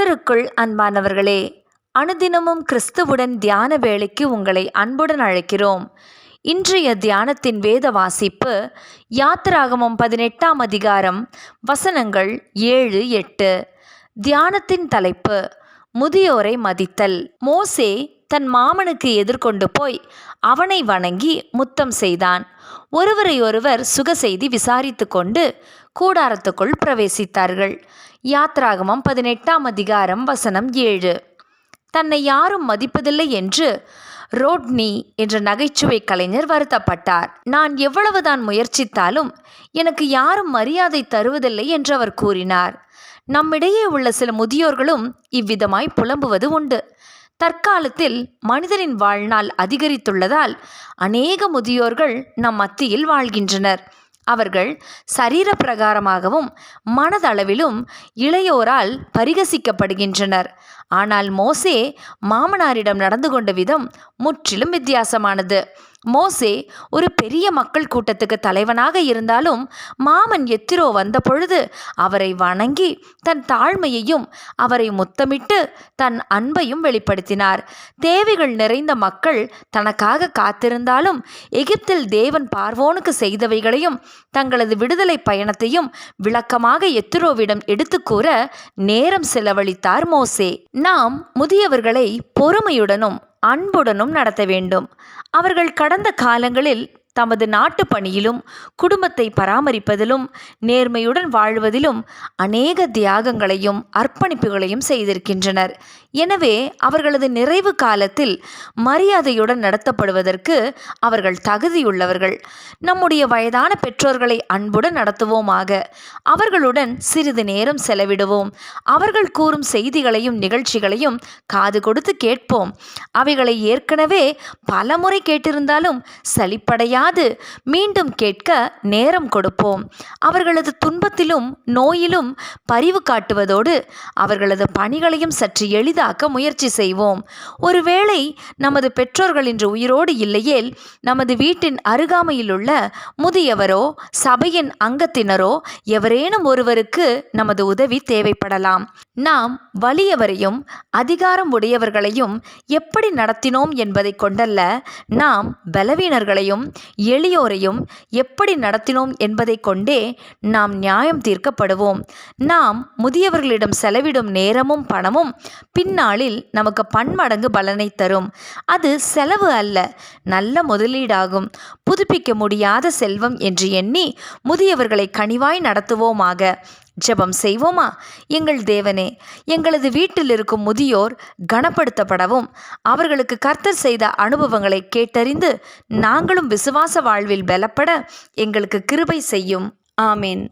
கர்த்தருக்குள் அன்பானவர்களே, அனுதினமும் கிறிஸ்துவுடன் தியான வேளைக்கு உங்களை அன்புடன் அழைக்கிறோம். இன்றைய தியானத்தின் வேத வாசிப்பு யாத்திராகமம் 18ஆம் அதிகாரம் வசனங்கள் 7-8. தியானத்தின் தலைப்பு முதியோரை மதித்தல். மோசே தன் மாமனுக்கு எதிர்கொண்டு போய் அவனை வணங்கி முத்தம் செய்தான். ஒருவரையொருவர் சுக செய்தி விசாரித்து கொண்டு கூடாரத்துக்குள் பிரவேசித்தார்கள். யாத்திராகமம் 18ஆம் அதிகாரம் வசனம் 7. தன்னை யாரும் மதிப்பதில்லை என்று ரோட்னி என்ற நகைச்சுவை கலைஞர் வருத்தப்பட்டார். நான் எவ்வளவுதான் முயற்சித்தாலும் எனக்கு யாரும் மரியாதை தருவதில்லை என்று அவர் கூறினார். நம்மிடையே உள்ள சில முதியோர்களும் இவ்விதமாய் புலம்புவது உண்டு. தற்காலத்தில் மனிதனின் வாழ்நாள் அதிகரித்துள்ளதால் அநேக முதியோர்கள் நம் மத்தியில் வாழ்கின்றனர். அவர்கள் சரீர பிரகாரமாகவும் மனதளவிலும் இளையோரால் பரிகசிக்கப்படுகின்றனர். ஆனால் மோசே மாமனாரிடம் நடந்து கொண்ட விதம் முற்றிலும் வித்தியாசமானது. மோசே ஒரு பெரிய மக்கள் கூட்டத்துக்கு தலைவனாக இருந்தாலும் மாமன் எத்திரோ வந்த பொழுது அவரை வணங்கி தன் தாழ்மையையும் அவரை முத்தமிட்டு தன் அன்பையும் வெளிப்படுத்தினார். தேவைகள் நிறைந்த மக்கள் தனக்காக காத்திருந்தாலும் எகிப்தில் தேவன் பார்வோனுக்கு செய்தவைகளையும் தங்களது விடுதலை பயணத்தையும் விளக்கமாக எத்திரோவிடம் எடுத்து கூற நேரம் செலவழித்தார் மோசே. நாம் முதியவர்களை பொறுமையுடனும் அன்புடனும் நடத்த வேண்டும். அவர்கள் கடந்த காலங்களில் தமது நாட்டு பணியிலும் குடும்பத்தை பராமரிப்பதிலும் நேர்மையுடன் வாழ்வதிலும் அநேக தியாகங்களையும் அர்ப்பணிப்புகளையும் செய்திருக்கின்றனர். எனவே அவர்களது நிறைவு காலத்தில் மரியாதையுடன் நடத்தப்படுவதற்கு அவர்கள் தகுதியுள்ளவர்கள். நம்முடைய வயதான பெற்றோர்களை அன்புடன் நடத்துவோமாக. அவர்களுடன் சிறிது நேரம் செலவிடுவோம். அவர்கள் கூறும் செய்திகளையும் நிகழ்ச்சிகளையும் காது கொடுத்து கேட்போம். அவைகளை ஏற்கனவே பலமுறை கேட்டிருந்தாலும் சலிப்படையாது மீண்டும் கேட்க நேரம் கொடுப்போம். அவர்களது துன்பத்திலும் நோயிலும் பரிவு காட்டுவதோடு அவர்களது பணிகளையும் சற்று எளிதாக்க முயற்சி செய்வோம். ஒருவேளை நமது பெற்றோர்கள் இன்று உயிரோடு இல்லையேல் நமது வீட்டின் அருகாமையில் உள்ள முதியவரோ சபையின் அங்கத்தினரோ எவரேனும் ஒருவருக்கு நமது உதவி தேவைப்படலாம். நாம் வலியவரையும் அதிகாரம் உடையவர்களையும் எப்படி நடத்தினோம் என்பதை கொண்டல்ல, நாம் பலவீனர்களையும் எளியோரையும் எப்படி நடத்தினோம் என்பதை கொண்டே நாம் நியாயம் தீர்க்கப்படுவோம். நாம் முதியவர்களிடம் செலவிடும் நேரமும் பணமும் பின்னாளில் நமக்கு பன்மடங்கு பலனை தரும். அது செலவு அல்ல, நல்ல முதலீடாகும். புதுப்பிக்க முடியாத செல்வம் என்று எண்ணி முதியவர்களை கனிவாய் நடத்துவோமாக. ஜெபம் செய்வோமா? எங்கள் தேவனே, எங்களது வீட்டில் இருக்கும் முதியோர் கனப்படுத்தப்படவும் அவர்களுக்கு கர்த்தர் செய்த அனுபவங்களை கேட்டறிந்து நாங்களும் விசுவாச வாழ்வில் பலப்பட எங்களுக்கு கிருபை செய்யும். ஆமேன்.